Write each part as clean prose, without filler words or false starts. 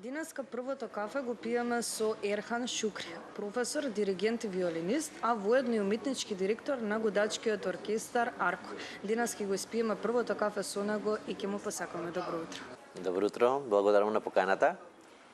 Денеска првото кафе го пиеме со Ерхан Шукри, професор, диригент и виолинист, а воедно и уметнички директор на годачкиот оркестар Арко. Денес ќе го испиеме првото кафе со него и ќе му посакаме добро утро. Добро утро, благодарам на поканата.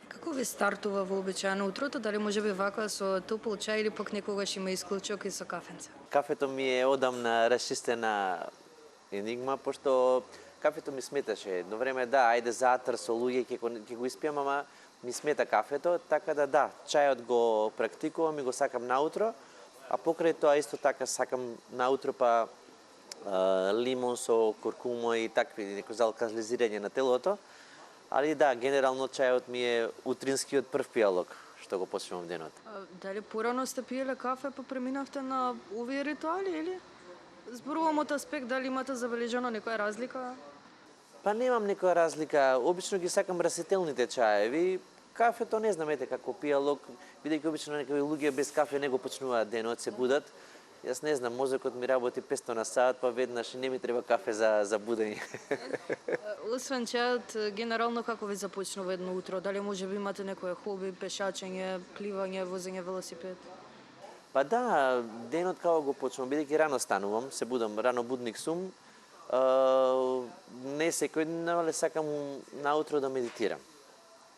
Како ви стартува вообичаено утрото? Дали можеби вака со топол чај или пак некогаш има исклучок и со кафенце? Кафето ми е одамна расчистена енигма, пошто кафето ми сметаше. Едно време ајде заатр со луѓе ќе го испијам, ама ми смета кафето, така да, чајот го практикувам и го сакам наутро, а покрај тоа исто така сакам наутро па лимон со куркума и такви некој за алкализирање на телото. Али генерално чајот ми е утринскиот прв пијалок што го почнувам денот. Дали порано сте пиеле кафе па преминавте на овие ритуали или? Зборувам од аспект дали имате забележано некоја разлика? Па немам некоја разлика, обично ги сакам растителните чаеви. Кафето не знам како пијалок, бидејќи обично некои луѓе без кафе не го почнуваат денот, се будат. Јас не знам, мозокот ми работи 500 на сат, па веднаш не ми треба кафе за будење. Освен чајот, генерално како ви започнува едно утро? Дали можеби имате некое хоби, пешачење, пливање, возење велосипед? Па денот како го почнувам, бидејќи рано станувам, се будам, рано будник сум. Не секој ден, але сакам наутро да медитирам.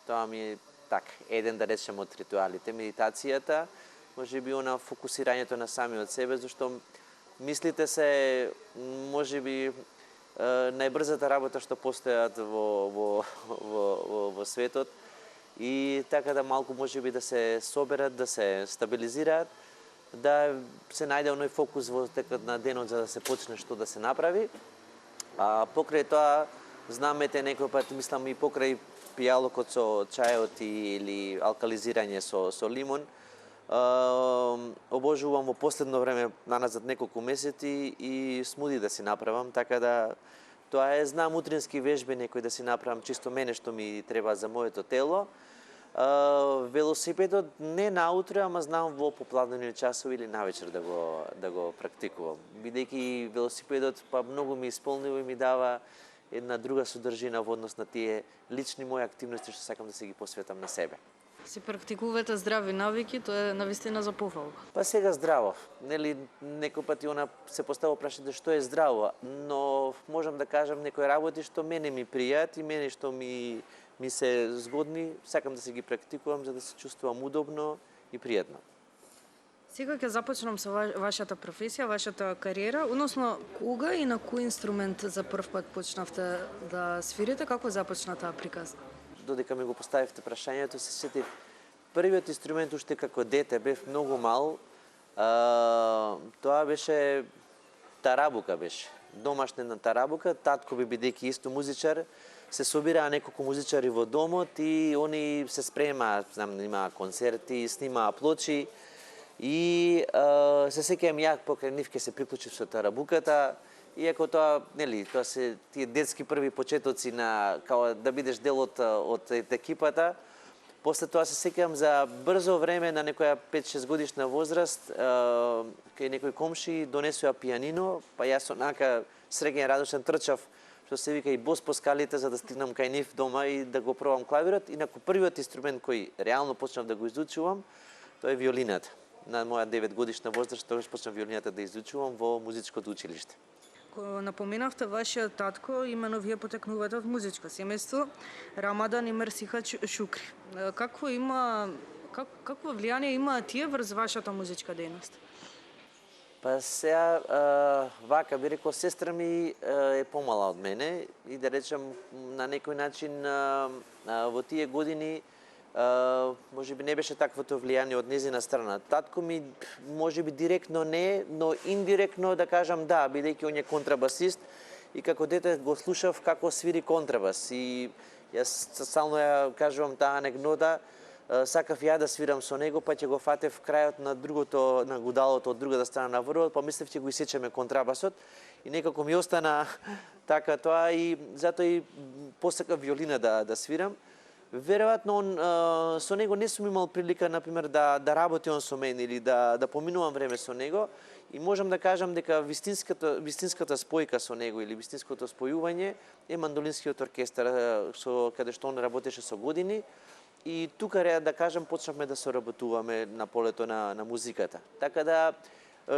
Тоа ми е еден да речем од ритуалите, медитацијата, можеби на фокусирањето на самиот себе, зашто мислите се можеби најбрзата работа што постојат во светот и така да малку можеби да се соберат, да се стабилизираат, да се најде оној фокус во текот на денот за да се почне што да се направи. А покрај тоа, знамете некој пат, мислам и покрај пијалокот со чајот или алкализирање со лимон, обожувам во последно време, наназад неколку месеци, и смуди да си направам, така да тоа е, знам утрински вежби некој да си направам чисто мене што ми треба за моето тело. Велосипедот не наутро, ама знам во попладнени часови или навечер да го практикувам. Бидејќи велосипедот па многу ми исполнува и ми дава една друга содржина во однос на тие лични мои активности што сакам да се ги посветам на себе. Си практикувате здрави навики, тоа е навистина за пофалба. Па сега здраво, нели некој пати се постава прашање што е здраво, но можам да кажам некои работи што мене ми пријат и мене што ми се згодни, сакам да се ги практикувам за да се чувствувам удобно и пријатно. Сега ќе започнам со вашата професија, вашата кариера, односно кога и на кој инструмент за прв пат почнавте да свирите, како започна таа приказна? Додека ми го поставивте прашањето, се сетив првиот инструмент уште како дете, бев многу мал, тоа беше тарабука беше. Домашна тарабука, татко би бидејќи исто музичар, се собираа неколку музичари во домот и они се спремаат, знам, имаа концерти, снимаа плочи и се сеќавам ја покрај нив ќе се приклучив со тарабуката. Иако тоа, нели, тоа се тие детски први почетоци на као да бидеш дел од екипата. После тоа се сеќавам за брзо време на некоја 5-6 годишна возраст, кај некој комши донесоа пијанино, па јас онака среќен радошен трчав, што се вика и бос по скалите за да стигнам кај нив дома и да го пробам клавирот. Инаку првиот инструмент кој реално почнав да го изучувам, тоа е виолината. На моја 9 годишна возраст тогаш почнав виолината да изучувам во музичкото училиште. Кога напоменавте вашиот татко, имено вие потекнувате од музичко семејство, Рамадан и Мерсиха Шукри. Какво влијание имаат тие врз вашата музичка дејност? Па сега, вака би рекол, сестра ми е помала од мене и да речем на некој начин во тие години можеби не беше таквото влијание од незина страна. Татко ми можеби директно не, но индиректно да кажам бидејќи он е контрабасист и како дете го слушав како свири контрабас и јас стално ја кажувам таа анекдота, сакав ја да свирам со него, па ќе го фатев крајот на другото, на гудалото од другата страна на врвот, па мислев ќе го исечеме контрабасот и некако ми остана така тоа и затоа и посакав виолина да свирам. Веројатно со него не сум имал прилика, например, да работи он со мене или да поминувам време со него и можам да кажам дека вистинската спојка со него или вистинското спојување е мандолинскиот оркестар каде што он работеше со години. и тука да кажам почнавме да соработуваме на полето на музиката. Така да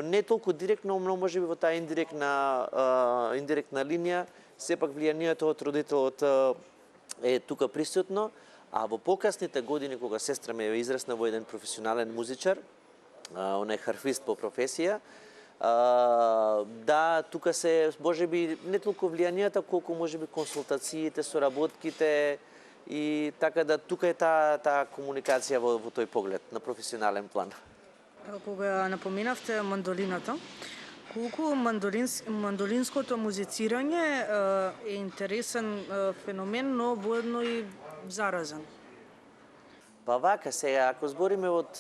не толку директно, но можеби во таа индиректна линија, сепак влијанието од родителот е тука присутно, а во покасните години кога сестра ме израсна во еден професионален музичар, он е харфист по професија, да, тука се можеби не толку влијанието, колку можеби консултациите, соработките и така да тука е таа комуникација во тој поглед на професионален план. Кога напоменавте мандолината, колку мандолинското музицирање е интересен феномен, но воедно и заразен? Па вака, сега, ако збориме од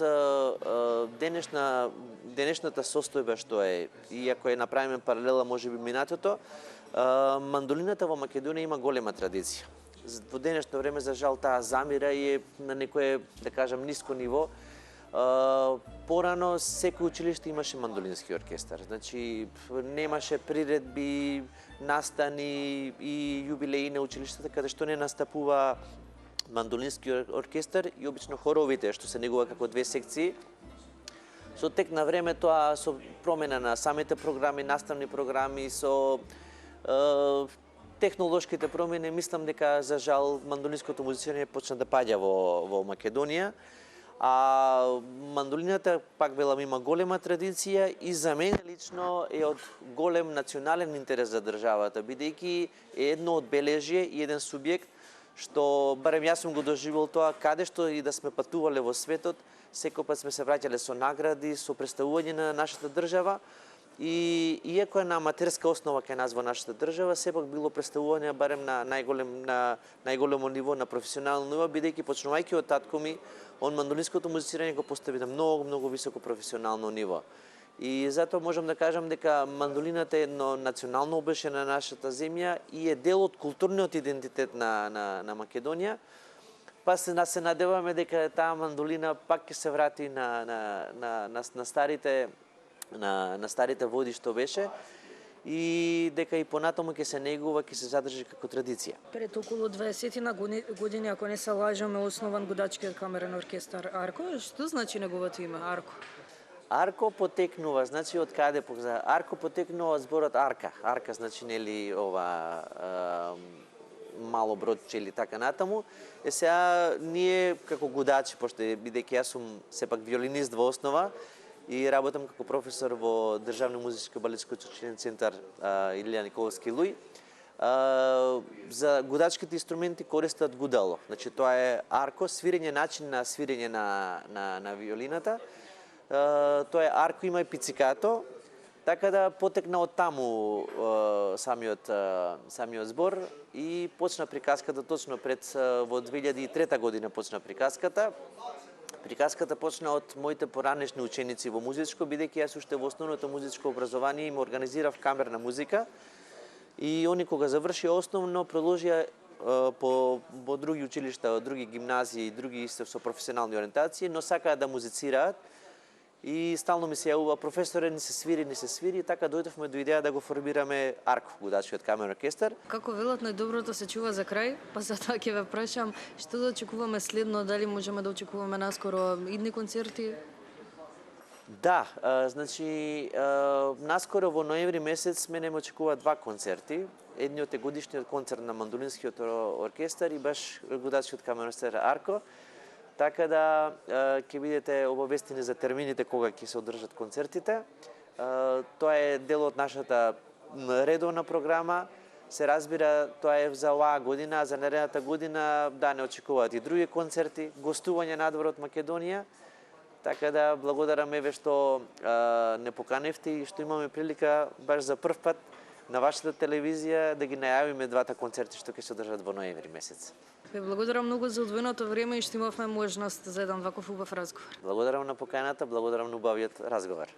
денешната состојба што е, и ако е направиме паралела можеби минатото, мандолината во Македонија има голема традиција. Во денешно време, за жал, таа замира и е на некое, да кажам, ниско ниво. Порано секој училиште имаше мандолински оркестар. Значи, немаше приредби, настани и јубилеи на училиштата каде што не настапува мандолински оркестар и обично хоровите, што се негува како две секции. Со тек на време тоа, со промена на самите програми, наставни програми, со технолошките промени, мислам дека за жал мандолинското музицирање почна да паѓа во Македонија. А мандолината, пак велам, има голема традиција и за мене лично е од голем национален интерес за државата, бидејќи е едно одбележје и еден субјект што, барем јас сум го доживел тоа, каде што и да сме патувале во светот, секој пат сме се враќале со награди, со представување на нашата држава. И иако е на аматерска основа кај нас во нашата држава, сепак било представување барем на најголемо ниво, на професионално ниво, бидејќи почнувајќи од татко ми, он мандолинското музицирање го постави на многу високо професионално ниво. И затоа можам да кажам дека мандолината е едно национално обршје на нашата земја и е дел од културниот идентитет на Македонија. Па се надеваме дека таа мандолина пак ќе се врати на старите води што беше и дека и понатаму ќе се негува, ќе се задржи како традиција. Пред околу 20 на години, ако не се лажам, е основан Годачкиот камерен оркестар Арко. Што значи неговото име Арко? Арко потекнува, значи од каде Арко потекнува од зборот арка. Арка значи нели ова мало бродче или така натаму. Сега ние како годачи, пошто бидејќи јас сум сепак виолинист во основа и работам како професор во Државни музички балетско училен центар Илија Николовски Луј, за годачките инструменти користат гудало. Значи тоа е арко, свирење, начин на свирење на виолината. Тоа е арко, има и пицикато, така да потекна од таму самиот збор и почна приказката точно во 2003 година почна приказката. Приказката почна од моите поранешни ученици во музичко, бидејќи јас уште во основното музичко образование им организирав камерна музика и они кога завршија основно продолжија во други училишта, други гимназии и други исто со професионални ориентации, но сакаат да музицираат. И стално ми се јавува професоре, ни се свири, така дојдовме до идеја да го формираме Арко, Годачкиот камерен оркестар. Како велат, најдоброто се чува за крај, па затоа ќе ве прашам, што да очекуваме следно, дали можеме да очекуваме наскоро идни концерти? Да, значи, наскоро во ноември месец мене ме очекува два концерти. Едниот е годишниот концерт на мандолинскиот оркестар и баш Годачкиот камерен оркестар Арко. Така да ќе бидете обавестени за термините кога ќе се одржат концертите. Тоа е дел од нашата редовна програма. Се разбира, тоа е за оваа година, а за наредната година да не очекуваат и други концерти, гостување надвор од Македонија. Така да благодарам еве што не поканевте и што имаме прилика баш за прв пат на вашата телевизија да ги најавиме двата концерти што ќе се одржат во ноември месец. Ве благодарам многу за одвоеното време и што имавме можност за еден ваков убав разговор. Благодарам на поканата, благодарам на убавиот разговор.